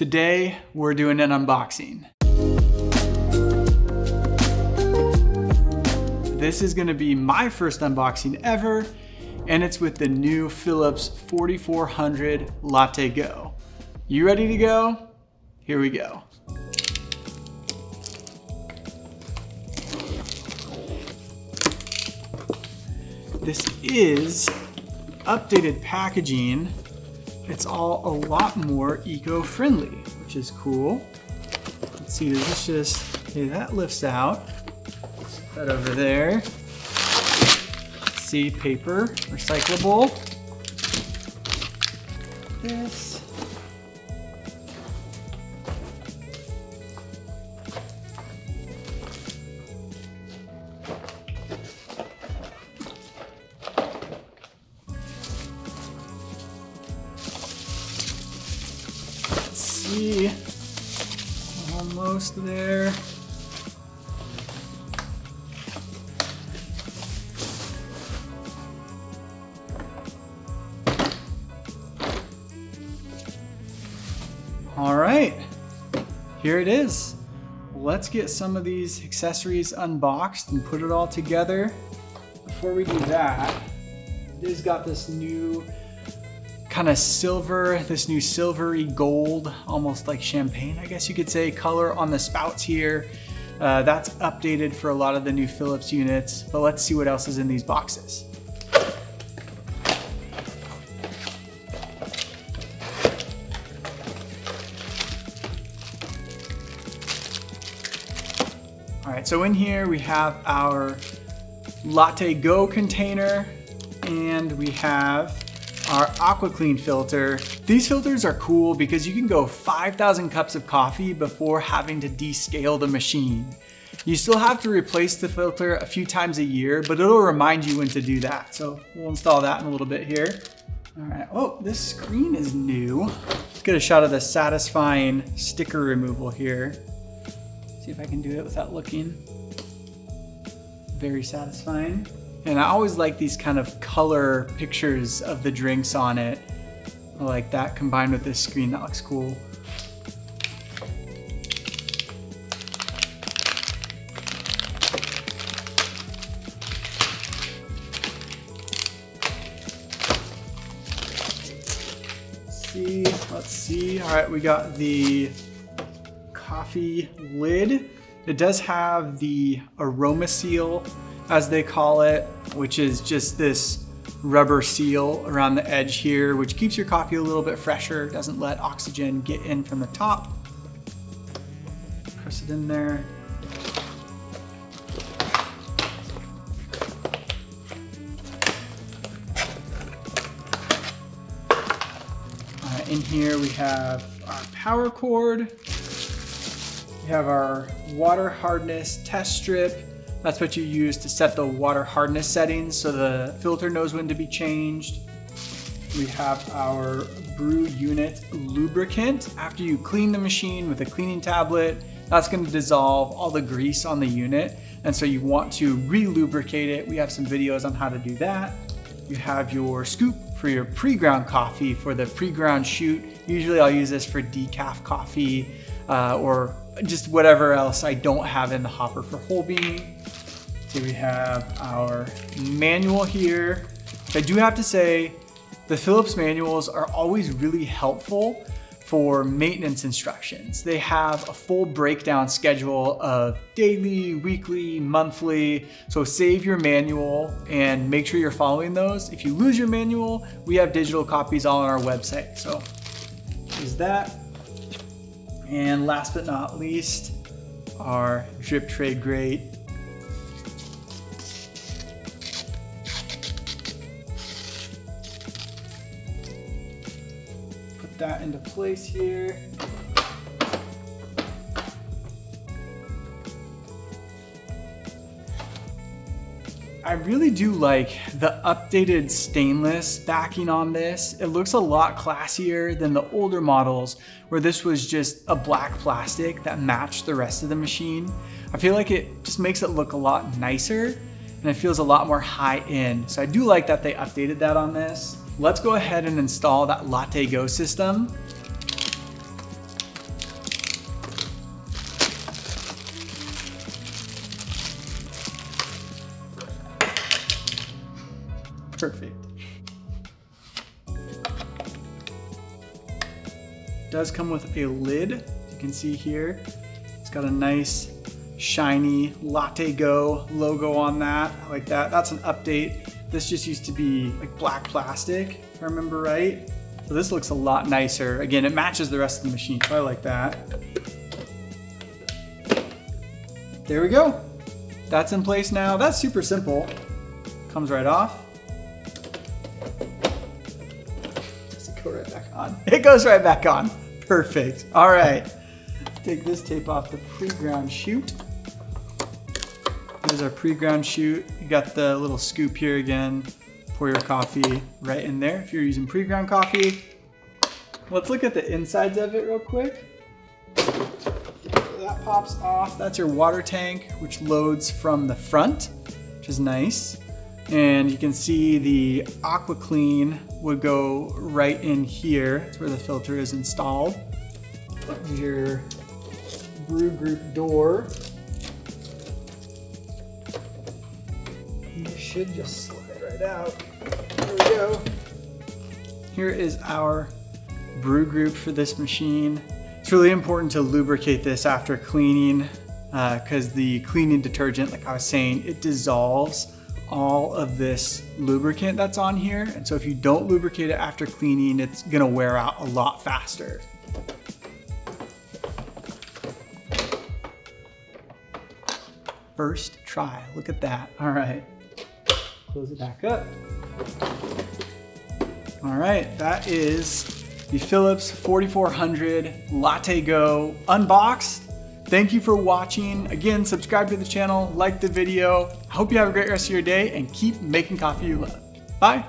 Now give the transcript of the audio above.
Today, we're doing an unboxing. This is gonna be my first unboxing ever, and it's with the new Philips 4400 LatteGo. You ready to go? Here we go. This is updated packaging. It's all a lot more eco-friendly, which is cool. Let's see, does this just, okay, that lifts out. Put that over there. Let's see, paper, recyclable. This. See, almost there. All right, here it is. Let's get some of these accessories unboxed and put it all together. Before we do that, it has got this new kind of silver, this new silvery gold, almost like champagne, I guess you could say, color on the spouts here. That's updated for a lot of the new Philips units, but let's see what else is in these boxes. All right, so in here we have our LatteGo container, and we have our AquaClean filter. These filters are cool because you can go 5,000 cups of coffee before having to descale the machine. You still have to replace the filter a few times a year, but it'll remind you when to do that. So we'll install that in a little bit here. All right, oh, this screen is new. Let's get a shot of the satisfying sticker removal here. See if I can do it without looking. Very satisfying. And I always like these kind of color pictures of the drinks on it. I like that combined with this screen, that looks cool. Let's see. All right, we got the coffee lid. It does have the aroma seal, as they call it, which is just this rubber seal around the edge here, which keeps your coffee a little bit fresher, doesn't let oxygen get in from the top. Press it in there. In here we have our power cord. We have our water hardness test strip. That's what you use to set the water hardness settings so the filter knows when to be changed. We have our brew unit lubricant. After you clean the machine with a cleaning tablet, that's going to dissolve all the grease on the unit. And so you want to re-lubricate it. We have some videos on how to do that. You have your scoop for your pre-ground coffee for the pre-ground shoot. Usually I'll use this for decaf coffee or just whatever else I don't have in the hopper for whole bean. So we have our manual here. I do have to say, the Philips manuals are always really helpful for maintenance instructions. They have a full breakdown schedule of daily, weekly, monthly. So save your manual and make sure you're following those. If you lose your manual, we have digital copies all on our website. So is that. And last but not least, our drip tray grate. Put that into place here. I really do like the updated stainless backing on this. It looks a lot classier than the older models where this was just a black plastic that matched the rest of the machine. I feel like it just makes it look a lot nicer and it feels a lot more high end. So I do like that they updated that on this. Let's go ahead and install that LatteGo system. Perfect. Does come with a lid, as you can see here. It's got a nice shiny LatteGo logo on that. I like that. That's an update. This just used to be like black plastic, if I remember right. So this looks a lot nicer. Again, it matches the rest of the machine, so I like that. There we go. That's in place now. That's super simple. Comes right off. Does it go right back on? It goes right back on. Perfect. All right. Let's take this tape off the pre-ground chute. There's our pre-ground chute. You got the little scoop here again. Pour your coffee right in there if you're using pre-ground coffee. Let's look at the insides of it real quick. That pops off. That's your water tank, which loads from the front, which is nice. And you can see the AquaClean would go right in here. That's where the filter is installed. There's your brew group door. You should just slide right out. There we go. Here is our brew group for this machine. It's really important to lubricate this after cleaning because the cleaning detergent, like I was saying, it dissolves all of this lubricant that's on here. And so if you don't lubricate it after cleaning, it's gonna wear out a lot faster. First try, look at that. All right, close it back up. All right, that is the Philips 4400 LatteGo unboxed. Thank you for watching. Again, subscribe to the channel, like the video. I hope you have a great rest of your day and keep making coffee you love. Bye.